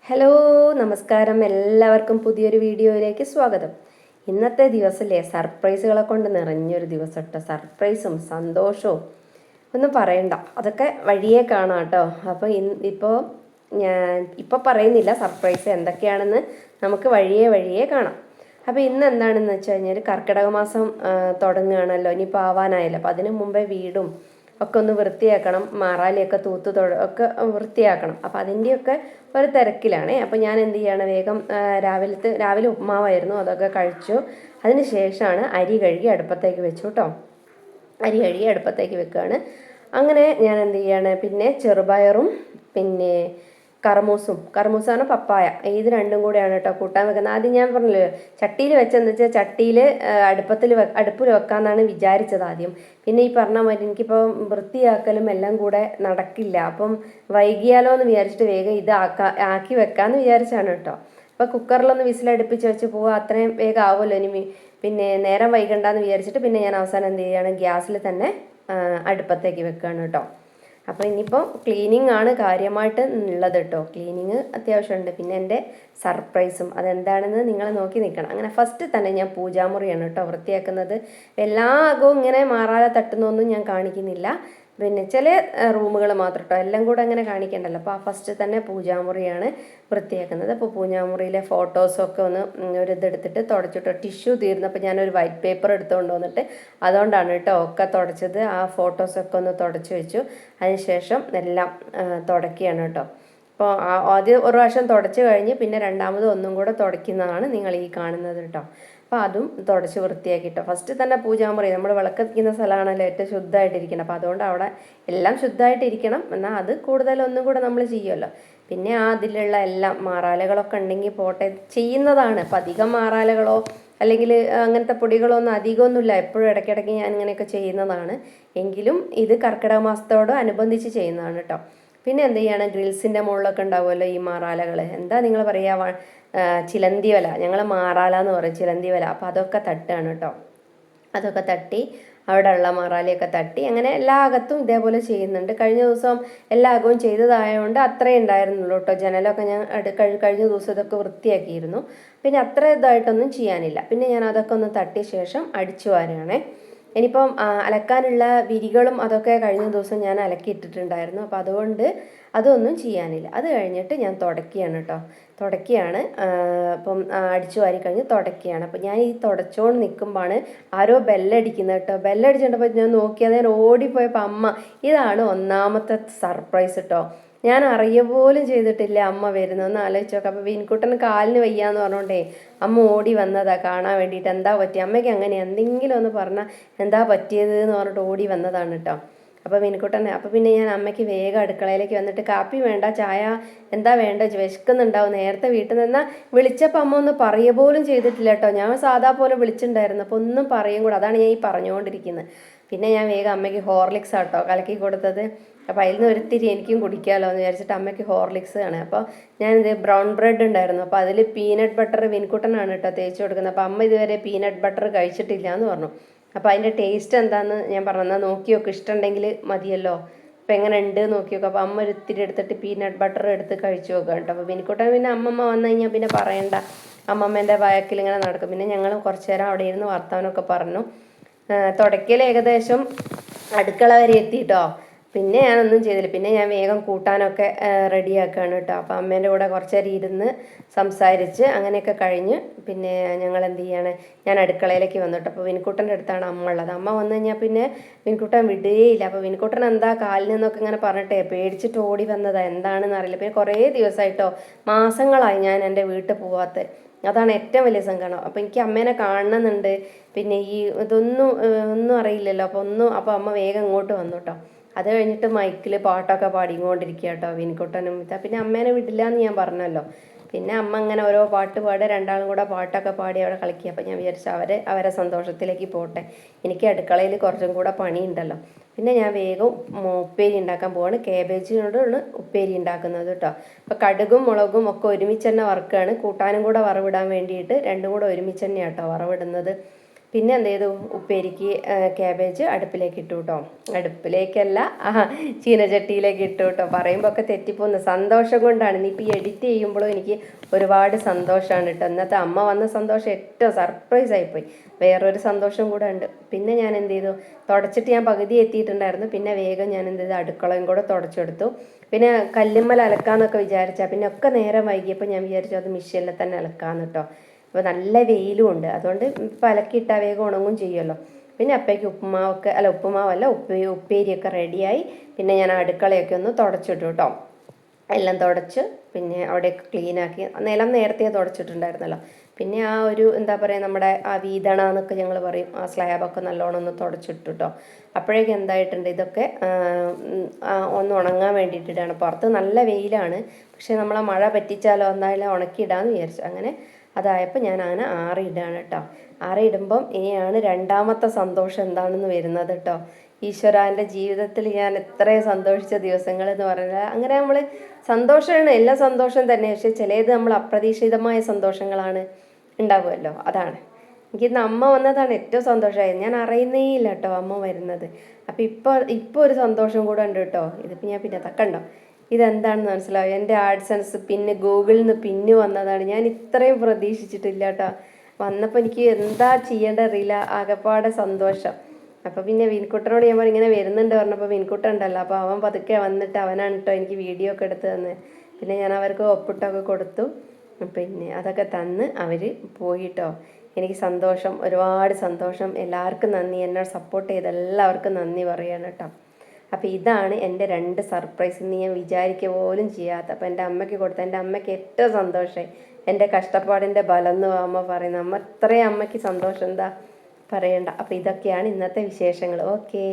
Hello നമസ്കാരം, എല്ലാവർക്കും പുതിയൊരു വീഡിയോയിലേക്ക് സ്വാഗതം. ഇന്നത്തെ ദിവസമല്ലേ സർപ്രൈസുകളെ കൊണ്ട് നിറഞ്ഞൊരു ദിവസം കേട്ടോ. സർപ്രൈസും സന്തോഷവും ഒന്നും പറയണ്ട, അതൊക്കെ വഴിയേ കാണാം കേട്ടോ. അപ്പോൾ ഞാൻ പറയുന്നില്ല സർപ്രൈസ് എന്തൊക്കെയാണെന്ന്, നമുക്ക് വഴിയേ കാണാം. അപ്പോൾ ഇന്ന് എന്താണെന്ന് വെച്ച് കഴിഞ്ഞാൽ കർക്കിടക മാസം തുടങ്ങുകയാണല്ലോ, ഇനിയിപ്പോൾ ആവാനായല്ലോ. അപ്പോൾ അതിന് മുമ്പേ വീടും ഒക്കെ ഒന്ന് വൃത്തിയാക്കണം, മാറാലിയൊക്കെ ഒക്കെ വൃത്തിയാക്കണം. അപ്പോൾ അതിൻ്റെയൊക്കെ ഒരു തിരക്കിലാണ്. അപ്പോൾ ഞാൻ എന്ത് ചെയ്യണം, വേഗം രാവിലെ ഉപ്മാവായിരുന്നു, അതൊക്കെ കഴിച്ചു. അതിന് ശേഷമാണ് അരി കഴുകി അടുപ്പത്തേക്ക് വെച്ചു കേട്ടോ. അരി കഴുകി അടുപ്പത്തേക്ക് വെക്കുകയാണ്. അങ്ങനെ ഞാൻ എന്ത് ചെയ്യാണ്, പിന്നെ ചെറുപയറും പിന്നെ കർമൂസാണ് പപ്പായ, ഇത് രണ്ടും കൂടെയാണ് കേട്ടോ കൂട്ടാൻ വെക്കുന്നത്. ആദ്യം ഞാൻ പറഞ്ഞല്ലോ ചട്ടിയിൽ വെച്ചെന്ന് വെച്ചാൽ ചട്ടിയിൽ അടുപ്പിൽ വെക്കാമെന്നാണ് വിചാരിച്ചത് ആദ്യം. പിന്നെ ഈ പറഞ്ഞ മാതിരി എനിക്കിപ്പോൾ വൃത്തിയാക്കലും എല്ലാം കൂടെ നടക്കില്ല. അപ്പം വൈകിയാലോ എന്ന് വിചാരിച്ചിട്ട് വേഗം ഇത് ആക്കി വെക്കാമെന്ന് വിചാരിച്ചാണ് കേട്ടോ. അപ്പോൾ കുക്കറിലൊന്ന് വിസിലടുപ്പിച്ച് വെച്ച് പോവുക, അത്രയും വേഗം ആവുമല്ലോ. ഇനി പിന്നെ നേരം വൈകണ്ടെന്ന് വിചാരിച്ചിട്ട് പിന്നെ ഞാൻ അവസാനം എന്ത് ചെയ്യുകയാണ്, ഗ്യാസിൽ തന്നെ അടുപ്പത്തേക്ക് വെക്കുകയാണ് കേട്ടോ. അപ്പോൾ ഇനിയിപ്പോൾ ക്ലീനിങ് ആണ് കാര്യമായിട്ട് ഉള്ളത് കേട്ടോ. ക്ലീനിങ് അത്യാവശ്യമുണ്ട്. പിന്നെ എൻ്റെ സർപ്രൈസും അതെന്താണെന്ന് നിങ്ങൾ നോക്കി നിൽക്കണം. അങ്ങനെ ഫസ്റ്റ് തന്നെ ഞാൻ പൂജാമുറിയാണ് കേട്ടോ വൃത്തിയാക്കുന്നത്. എല്ലാ അകവും ഇങ്ങനെ മാറാതെ തട്ടുന്നൊന്നും ഞാൻ കാണിക്കുന്നില്ല. പിന്നെ ചില റൂമുകൾ മാത്രം കേട്ടോ, എല്ലാം കൂടെ അങ്ങനെ കാണിക്കണ്ടല്ലോ. അപ്പോൾ ആ ഫസ്റ്റ് തന്നെ പൂജാമുറിയാണ് വൃത്തിയാക്കുന്നത്. അപ്പോൾ പൂജാമുറിയിലെ ഫോട്ടോസൊക്കെ ഒന്ന് ഒരു ഇതെടുത്തിട്ട് തുടച്ചിട്ടോ. ടിഷ്യൂ തീർന്നപ്പോൾ ഞാനൊരു വൈറ്റ് പേപ്പർ എടുത്തുകൊണ്ട് വന്നിട്ട് അതുകൊണ്ടാണ് കേട്ടോ ഒക്കെ തുടച്ചത്. ആ ഫോട്ടോസൊക്കെ ഒന്ന് തുടച്ച് വെച്ചു. അതിനുശേഷം എല്ലാം തുടക്കുകയാണ് കേട്ടോ. അപ്പോൾ ആദ്യം ഒരു പ്രാവശ്യം തുടച്ച് കഴിഞ്ഞ് പിന്നെ രണ്ടാമത് ഒന്നും കൂടെ തുടയ്ക്കുന്നതാണ് നിങ്ങൾ ഈ കാണുന്നത് കേട്ടോ. അപ്പോൾ അതും തുടച്ച് വൃത്തിയാക്കിട്ടോ. ഫസ്റ്റ് തന്നെ പൂജാമുറി നമ്മൾ വിളക്കത്തിക്കുന്ന സ്ഥലമാണല്ലോ ഏറ്റവും ശുദ്ധമായിട്ടിരിക്കണം. അപ്പോൾ അതുകൊണ്ട് അവിടെ എല്ലാം ശുദ്ധമായിട്ടിരിക്കണം. എന്നാൽ അത് കൂടുതലൊന്നും കൂടെ നമ്മൾ ചെയ്യുമല്ലോ. പിന്നെ അതിലുള്ള എല്ലാം മാറാലകളൊക്കെ ഉണ്ടെങ്കിൽ പോട്ടെ, ചെയ്യുന്നതാണ്. അപ്പോൾ അധികം മാറാലകളോ അല്ലെങ്കിൽ അങ്ങനത്തെ പൊടികളോ ഒന്നും അധികമൊന്നുമില്ല, എപ്പോഴും ഇടയ്ക്കിടയ്ക്ക് ഞാൻ ഇങ്ങനെയൊക്കെ ചെയ്യുന്നതാണ്. എങ്കിലും ഇത് കർക്കിടക മാസത്തോട് അനുബന്ധിച്ച് ചെയ്യുന്നതാണ് കേട്ടോ. പിന്നെ എന്ത് ചെയ്യണം, ഗ്രിൽസിൻ്റെ മുകളിലൊക്കെ ഉണ്ടാവുമല്ലോ ഈ മാറാലകൾ, എന്താ നിങ്ങൾ പറയുക, ചിലന്തി വല, ഞങ്ങൾ മാറാല എന്ന് പറയും, ചിലന്തി വല. അപ്പോൾ അതൊക്കെ തട്ടുകയാണ് കേട്ടോ. അതൊക്കെ തട്ടി അവിടെ ഉള്ള മാറാലിയൊക്കെ തട്ടി അങ്ങനെ എല്ലാ അകത്തും ഇതേപോലെ ചെയ്യുന്നുണ്ട്. കഴിഞ്ഞ ദിവസം എല്ലാ അകവും ചെയ്തതായതുകൊണ്ട് അത്രേ ഉണ്ടായിരുന്നുള്ളൂ കേട്ടോ. ജനലൊക്കെ ഞാൻ കഴിഞ്ഞ ദിവസം ഇതൊക്കെ വൃത്തിയാക്കിയിരുന്നു. പിന്നെ അത്ര ഇതായിട്ടൊന്നും ചെയ്യാനില്ല. പിന്നെ ഞാൻ അതൊക്കെ ഒന്ന് തട്ടിയ ശേഷം അടിച്ചു വാരുകയാണേ. ഇനിയിപ്പം അലക്കാനുള്ള വിരികളും അതൊക്കെ കഴിഞ്ഞ ദിവസം ഞാൻ അലക്കിയിട്ടിട്ടുണ്ടായിരുന്നു. അപ്പോൾ അതുകൊണ്ട് അതൊന്നും ചെയ്യാനില്ല. അത് കഴിഞ്ഞിട്ട് ഞാൻ തുടക്കുകയാണ് കേട്ടോ. തുടക്കുകയാണ്. അപ്പം അടിച്ചു വാരി കഴിഞ്ഞ് തുടക്കുകയാണ്. അപ്പോൾ ഞാൻ ഈ തുടച്ചുകൊണ്ട് നിൽക്കുമ്പോഴാണ് ആരോ ബെല്ലടിക്കുന്നത് കേട്ടോ. ബെല്ലടിച്ചിട്ടപ്പോൾ ഞാൻ നോക്കിയത്, ഞാൻ ഓടിപ്പോയപ്പോൾ അമ്മ, ഇതാണ് ഒന്നാമത്തെ സർപ്രൈസ് കേട്ടോ. ഞാൻ അറിയ പോലും ചെയ്തിട്ടില്ല അമ്മ വരുന്നതെന്ന് ആലോചിച്ച് നോക്കാം. അപ്പോൾ വിൻകുട്ടന് കാലിന് വയ്യാന്ന് പറഞ്ഞോണ്ടേ അമ്മ ഓടി വന്നതാ കാണാൻ വേണ്ടിയിട്ട്. എന്താ പറ്റി അമ്മയ്ക്ക്, അങ്ങനെ എന്തെങ്കിലും ഒന്ന് പറഞ്ഞാൽ എന്താ പറ്റിയത് എന്ന് പറഞ്ഞിട്ട് ഓടി വന്നതാണ് കേട്ടോ. അപ്പോൾ വിൻകുട്ടനെ, അപ്പോൾ പിന്നെ ഞാൻ അമ്മയ്ക്ക് വേഗം അടുക്കളയിലേക്ക് വന്നിട്ട്, കാപ്പി വേണ്ട, ചായ എന്താ വേണ്ട, വിശക്കുന്നുണ്ടാവും, നേരത്തെ വീട്ടിൽ നിന്നാൽ വിളിച്ചപ്പോൾ അമ്മ ഒന്ന് പറയുക പോലും ചെയ്തിട്ടില്ല കേട്ടോ. ഞാൻ സാധാ പോലെ വിളിച്ചിട്ടുണ്ടായിരുന്നു, അപ്പോൾ ഒന്നും പറയും കൂടെ, അതാണ് ഞാൻ ഈ പറഞ്ഞുകൊണ്ടിരിക്കുന്നത്. പിന്നെ ഞാൻ വേഗം അമ്മയ്ക്ക് ഹോർലിക്സ് ആട്ടോ കലക്കി കൊടുത്തത്. അപ്പോൾ അതിൽ നിന്ന് ഒരിത്തിരി എനിക്കും കുടിക്കാമല്ലോ എന്ന് വിചാരിച്ചിട്ട് അമ്മയ്ക്ക് ഹോർലിക്സ് ആണ്. അപ്പോൾ ഞാനിത് ബ്രൗൺ ബ്രെഡ് ഉണ്ടായിരുന്നു, അപ്പോൾ അതിൽ പീനട്ട് ബട്ടർ വിൻകുട്ടനാണ് കേട്ടോ തേച്ച് കൊടുക്കുന്നത്. അപ്പോൾ അമ്മ ഇതുവരെ പീനട്ട് ബട്ടർ കഴിച്ചിട്ടില്ല എന്ന് പറഞ്ഞു. അപ്പോൾ അതിൻ്റെ ടേസ്റ്റ് എന്താണെന്ന് ഞാൻ പറഞ്ഞാൽ നോക്കി നോക്ക്, ഇഷ്ടമുണ്ടെങ്കിൽ മതിയല്ലോ. അപ്പോൾ എങ്ങനെ ഉണ്ട് നോക്കി നോക്കുക. അപ്പോൾ അമ്മ ഒരിത്തിരി എടുത്തിട്ട് പീനട്ട് ബട്ടർ എടുത്ത് കഴിച്ചു നോക്കുക കേട്ടോ. അപ്പോൾ വിൻകുട്ടൻ പിന്നെ അമ്മമ്മ വന്നു കഴിഞ്ഞാൽ പിന്നെ പറയണ്ട, അമ്മമ്മേൻ്റെ ബാക്കിൽ ഇങ്ങനെ നടക്കും. പിന്നെ ഞങ്ങൾ കുറച്ച് നേരം അവിടെ ഇരുന്ന് വർത്തമാനമൊക്കെ പറഞ്ഞു. തുടക്കൽ ഏകദേശം അടുക്കള വരെ എത്തിയിട്ടോ. പിന്നെ ഞാനൊന്നും ചെയ്തില്ല. പിന്നെ ഞാൻ വേഗം കൂട്ടാനൊക്കെ റെഡിയാക്കുകയാണ് കേട്ടോ. അപ്പോൾ അമ്മേൻ്റെ കൂടെ കുറച്ച് നേരം ഇരുന്ന് സംസാരിച്ച് അങ്ങനെയൊക്കെ കഴിഞ്ഞ് പിന്നെ ഞങ്ങൾ എന്ത് ചെയ്യാണ്, ഞാൻ അടുക്കളയിലേക്ക് വന്നിട്ട്. അപ്പോൾ വിൻകുട്ടൻ്റെ അടുത്താണ് അമ്മ ഉള്ളത്. അമ്മ വന്നു കഴിഞ്ഞാൽ പിന്നെ വിൻകുട്ടൻ വിടുകയില്ല. അപ്പോൾ വിൻകുട്ടൻ എന്താ കാലിൽ നിന്നൊക്കെ ഇങ്ങനെ പറഞ്ഞിട്ടേ പേടിച്ചിട്ട് ഓടി വന്നതാണ്, എന്താണെന്ന് അറിയില്ല. പിന്നെ കുറേ ദിവസമായിട്ടോ, മാസങ്ങളായി ഞാൻ എൻ്റെ വീട്ടിൽ പോവാത്തത്. അതാണ് ഏറ്റവും വലിയ സങ്കടം. അപ്പോൾ എനിക്ക് അമ്മേനെ കാണണമെന്നുണ്ട്. പിന്നെ ഈ ഒന്നും അറിയില്ലല്ലോ. അപ്പോൾ അമ്മ വേഗം ഇങ്ങോട്ട് വന്നു കേട്ടോ. അത് കഴിഞ്ഞിട്ട് മൈക്കിൽ പാട്ടൊക്കെ പാടിക്കൊണ്ടിരിക്കുക കേട്ടോ വിൻകുട്ടനും. പിന്നെ അമ്മേനെ വിടില്ല എന്ന് ഞാൻ പറഞ്ഞല്ലോ. പിന്നെ അമ്മ ഇങ്ങനെ ഓരോ പാട്ട് പാടുക, രണ്ടാളും കൂടെ പാട്ടൊക്കെ പാടി അവിടെ കളിക്കുക. അപ്പോൾ ഞാൻ വിചാരിച്ചു അവരെ സന്തോഷത്തിലേക്ക് പോട്ടെ, എനിക്ക് അടുക്കളയിൽ കുറച്ചും കൂടെ പണിയുണ്ടല്ലോ. പിന്നെ ഞാൻ വേഗം ഉപ്പേരി ഉണ്ടാക്കാൻ പോവാണ്. കേബേജിനോടാണ് ഉപ്പേരി ഉണ്ടാക്കുന്നത് കേട്ടോ. അപ്പോൾ കടുകും മുളകും ഒക്കെ ഒരുമിച്ച് തന്നെ വറുക്കുകയാണ്. കൂട്ടാനും കൂടെ വറവിടാൻ വേണ്ടിയിട്ട് രണ്ടും കൂടെ ഒരുമിച്ച് തന്നെയാണ് കേട്ടോ വറവിടുന്നത്. പിന്നെ എന്ത് ചെയ്തു, ഉപ്പേരിക്ക് ക്യാബേജ് അടുപ്പിലേക്ക് ഇട്ടു കേട്ടോ. അടുപ്പിലേക്കല്ല, ചീനച്ചട്ടിയിലേക്ക് ഇട്ടു കേട്ടോ. പറയുമ്പോൾ ഒക്കെ തെറ്റിപ്പോകുന്നു. സന്തോഷം കൊണ്ടാണ്. ഇനിയിപ്പോൾ ഈ എഡിറ്റ് ചെയ്യുമ്പോഴും എനിക്ക് ഒരുപാട് സന്തോഷമാണ് കേട്ടോ. ഇന്നത്തെ അമ്മ വന്ന സന്തോഷം ഏറ്റവും സർപ്രൈസ് ആയിപ്പോയി. വേറൊരു സന്തോഷം കൂടെ ഉണ്ട്. പിന്നെ ഞാൻ എന്ത് ചെയ്തു, തുടച്ചിട്ട് ഞാൻ പകുതി എത്തിയിട്ടുണ്ടായിരുന്നു. പിന്നെ വേഗം ഞാൻ എന്ത് ചെയ്തു, അടുക്കളയും കൂടെ തുടച്ചെടുത്തു. പിന്നെ കല്ലുമ്മൽ അലക്കാന്നൊക്കെ വിചാരിച്ചാൽ പിന്നെ ഒക്കെ നേരം വൈകിയപ്പോൾ ഞാൻ വിചാരിച്ചു അത് മെഷീനിൽ തന്നെ അലക്കാന്ന് കേട്ടോ. അപ്പോൾ നല്ല വെയിലും ഉണ്ട്, അതുകൊണ്ട് ഇപ്പം അലക്കിയിട്ടാൽ വേഗം ഉണങ്ങും ചെയ്യുമല്ലോ. പിന്നെ അപ്പേക്ക് ഉപ്പേരിയൊക്കെ റെഡിയായി. പിന്നെ ഞാൻ അടുക്കളയൊക്കെ ഒന്ന് തുടച്ചിട്ടു കേട്ടോ. എല്ലാം തുടച്ച് പിന്നെ അവിടെയൊക്കെ ക്ലീനാക്കി. നിലം നേരത്തെ തുടച്ചിട്ടുണ്ടായിരുന്നല്ലോ. പിന്നെ ആ ഒരു എന്താ പറയുക, നമ്മുടെ ആ വീതണ എന്നൊക്കെ ഞങ്ങൾ പറയും, ആ സ്ലാബൊക്കെ നല്ലോണം ഒന്ന് തുടച്ചിട്ടു കേട്ടോ. അപ്പോഴേക്കും എന്തായിട്ടുണ്ട്, ഇതൊക്കെ ഒന്ന് ഉണങ്ങാൻ വേണ്ടിയിട്ടിടാണ്. പുറത്ത് നല്ല വെയിലാണ്, പക്ഷേ നമ്മളെ മഴ പറ്റിച്ചാലോ എന്തായാലും ഉണക്കിയിടാമെന്ന് വിചാരിച്ചു. അങ്ങനെ അതായപ്പോൾ ഞാൻ അങ്ങനെ ആറിയിടുകയാണ് കേട്ടോ. ആറിയിടുമ്പം ഇനിയാണ് രണ്ടാമത്തെ സന്തോഷം എന്താണെന്ന് വരുന്നത് കേട്ടോ. ഈശ്വരാൻ്റെ ജീവിതത്തിൽ ഞാൻ എത്രയും സന്തോഷിച്ച ദിവസങ്ങൾ എന്ന് പറഞ്ഞാൽ, അങ്ങനെ നമ്മൾ സന്തോഷമാണ്, എല്ലാ സന്തോഷം തന്നെ. പക്ഷെ ചിലത് നമ്മൾ അപ്രതീക്ഷിതമായ സന്തോഷങ്ങളാണ് ഉണ്ടാവുമല്ലോ, അതാണ്. എനിക്കിന്ന് അമ്മ വന്നതാണ് ഏറ്റവും സന്തോഷമായത്. ഞാൻ അറിയുന്നേ ഇല്ല കേട്ടോ അമ്മ വരുന്നത്. അപ്പം ഇപ്പോൾ ഒരു സന്തോഷം കൂടെ ഉണ്ട് കേട്ടോ. ഇതിപ്പോൾ ഞാൻ പിന്നെ തക്കണ്ടോ, ഇതെന്താണെന്ന് മനസ്സിലാവും. എൻ്റെ ആഡ്സൻസ് പിന്നെ ഗൂഗിളിൽ നിന്ന് പിന്നെ വന്നതാണ്. ഞാൻ ഇത്രയും പ്രതീക്ഷിച്ചിട്ടില്ല കേട്ടോ. വന്നപ്പോൾ എനിക്ക് എന്താ ചെയ്യേണ്ട അറിയില്ല, ആകെപ്പാടെ സന്തോഷം. അപ്പോൾ പിന്നെ വിൻകുട്ടനോട് ഞാൻ ഇങ്ങനെ വരുന്നുണ്ട് പറഞ്ഞപ്പോൾ വിൻകുട്ടൻ ഉണ്ടല്ലോ, അപ്പോൾ അവൻ പതുക്കെ വന്നിട്ട് അവനാണ് കേട്ടോ എനിക്ക് വീഡിയോ ഒക്കെ എടുത്ത് തന്ന്. പിന്നെ ഞാൻ അവർക്ക് ഒപ്പിട്ടൊക്കെ കൊടുത്തു. പിന്നെ അതൊക്കെ തന്ന് അവർ പോയിട്ടോ. എനിക്ക് സന്തോഷം, ഒരുപാട് സന്തോഷം. എല്ലാവർക്കും നന്ദി, എന്നെ സപ്പോർട്ട് ചെയ്ത എല്ലാവർക്കും നന്ദി പറയാണ് കേട്ടോ. അപ്പോൾ ഇതാണ് എൻ്റെ 2 സർപ്രൈസ്. ഇന്ന് ഞാൻ വിചാരിക്കുക പോലും ചെയ്യാത്ത. അപ്പോൾ എൻ്റെ അമ്മയ്ക്ക് കൊടുത്ത, എൻ്റെ അമ്മയ്ക്ക് ഏറ്റവും സന്തോഷമായി. എൻ്റെ കഷ്ടപ്പാടിൻ്റെ ബലം എന്ന് അമ്മ പറയുന്നത്. അമ്മ അത്രയും അമ്മയ്ക്ക് സന്തോഷം എന്താ പറയണ്ട. അപ്പോൾ ഇതൊക്കെയാണ് ഇന്നത്തെ വിശേഷങ്ങൾ. ഓക്കേ.